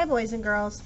boys and girls.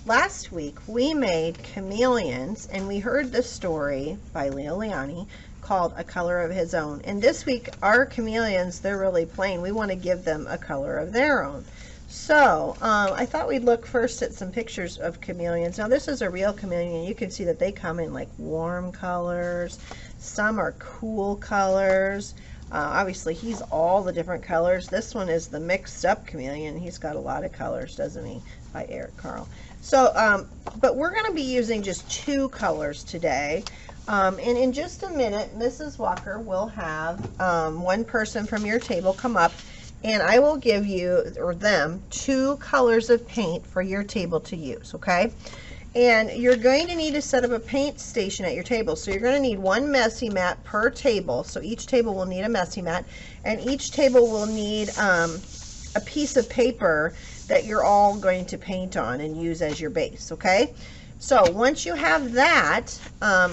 Last week we made chameleons and we heard the story by Leo Liani called A Color of His Own. And this week our chameleons, they're really plain. We want to give them a color of their own. So I thought we'd look first at some pictures of chameleons. Now this is a real chameleon. You can see that they come in like warm colors. Some are cool colors. Obviously he's all the different colors. This one is the mixed up chameleon. He's got a lot of colors, doesn't he? By Eric Carl. So, but we're going to be using just 2 colors today. And in just a minute, Mrs. Walker will have one person from your table come up, and I will give you, or them, 2 colors of paint for your table to use, okay? And you're going to need to set up a paint station at your table. So you're going to need 1 messy mat per table. So each table will need a messy mat, and each table will need a piece of paper that you're all going to paint on and use as your base, okay? So once you have that,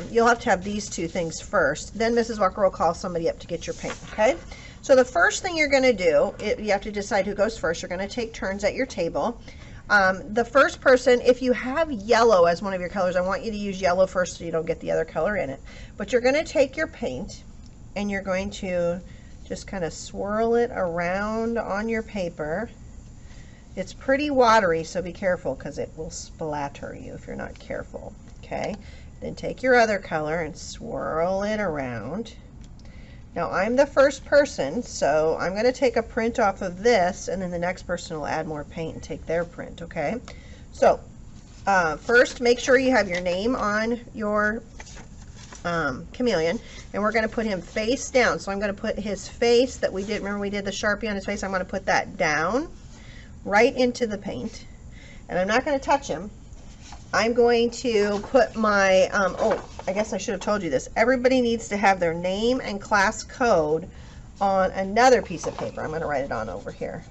you'll have to have these 2 things first. Then Mrs. Walker will call somebody up to get your paint, okay? So the first thing you're going to do, you have to decide who goes first. You're going to take turns at your table. The first person, if you have yellow as one of your colors, I want you to use yellow first so you don't get the other color in it. But you're going to take your paint and you're going to just kind of swirl it around on your paper. It's pretty watery, so be careful because it will splatter you if you're not careful, okay? Then take your other color and swirl it around. Now I'm the first person, so I'm going to take a print off of this, and then the next person will add more paint and take their print, okay? So first, make sure you have your name on your chameleon, and we're going to put him face down. So I'm going to put his face that we did, remember we did the Sharpie on his face, I'm going to put that down right into the paint, and I'm not going to touch him. I'm going to put my, oh, I guess I should have told you this. Everybody needs to have their name and class code on another piece of paper. I'm going to write it on over here.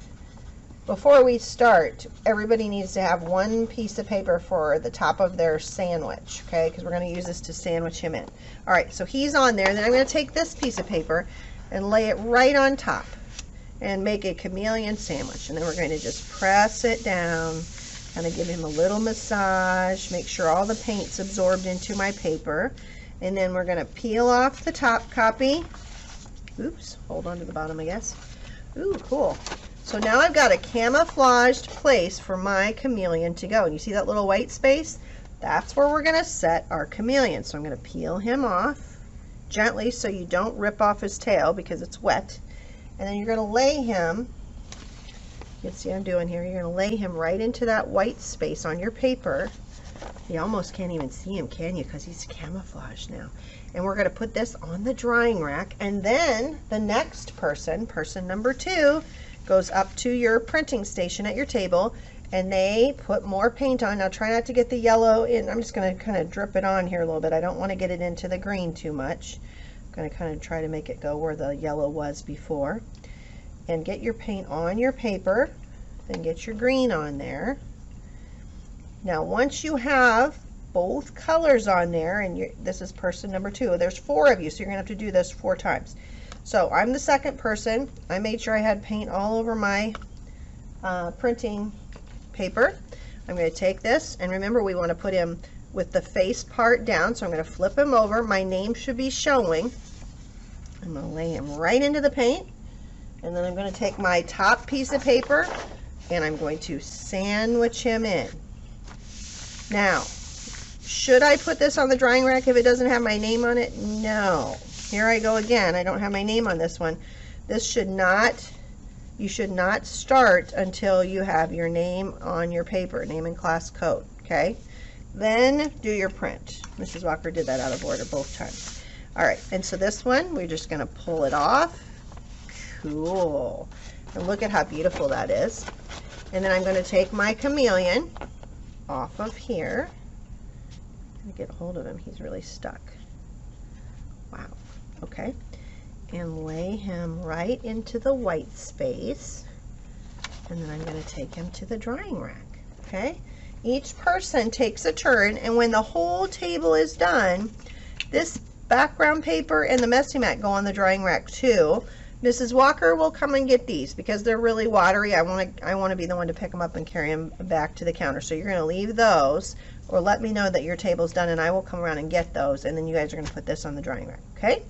Before we start, everybody needs to have 1 piece of paper for the top of their sandwich, okay? Because we're going to use this to sandwich him in. All right, so he's on there. Then I'm going to take this piece of paper and lay it right on top and make a chameleon sandwich. And then we're going to just press it down, kind of give him a little massage, make sure all the paint's absorbed into my paper. And then we're going to peel off the top copy. Oops, hold on to the bottom, I guess. Ooh, cool. So now I've got a camouflaged place for my chameleon to go. And you see that little white space? That's where we're going to set our chameleon. So I'm going to peel him off gently so you don't rip off his tail because it's wet. And then you're going to lay him, you can see what I'm doing here, you're going to lay him right into that white space on your paper. You almost can't even see him, can you? Because he's camouflaged now. And we're going to put this on the drying rack. And then the next person, person number 2, goes up to your printing station at your table, and they put more paint on. Now try not to get the yellow in. I'm just going to kind of drip it on here a little bit. I don't want to get it into the green too much. Going to kind of try to make it go where the yellow was before. And get your paint on your paper, then get your green on there. Now once you have both colors on there, and this is person number 2, there's 4 of you, so you're going to have to do this 4 times. So I'm the second person. I made sure I had paint all over my printing paper. I'm going to take this, and remember we want to put him with the face part down, so I'm going to flip him over. My name should be showing. I'm going to lay him right into the paint, and then I'm going to take my top piece of paper and I'm going to sandwich him in. Now, should I put this on the drying rack if it doesn't have my name on it? No. Here I go again. I don't have my name on this one. This should not, you should not start until you have your name on your paper, name and class code, okay? Then do your print. Mrs. Walker did that out of order both times. All right, and so this one, we're just going to pull it off. Cool. And look at how beautiful that is. And then I'm going to take my chameleon off of here. I'm going to get a hold of him. He's really stuck. Wow. Okay. And lay him right into the white space. And then I'm going to take him to the drying rack. Okay. Each person takes a turn, and when the whole table is done, this background paper and the messy mat go on the drying rack too. Mrs. Walker will come and get these because they're really watery. I want to be the one to pick them up and carry them back to the counter. So you're going to leave those, or let me know that your table's done, and I will come around and get those, and then you guys are going to put this on the drying rack. Okay?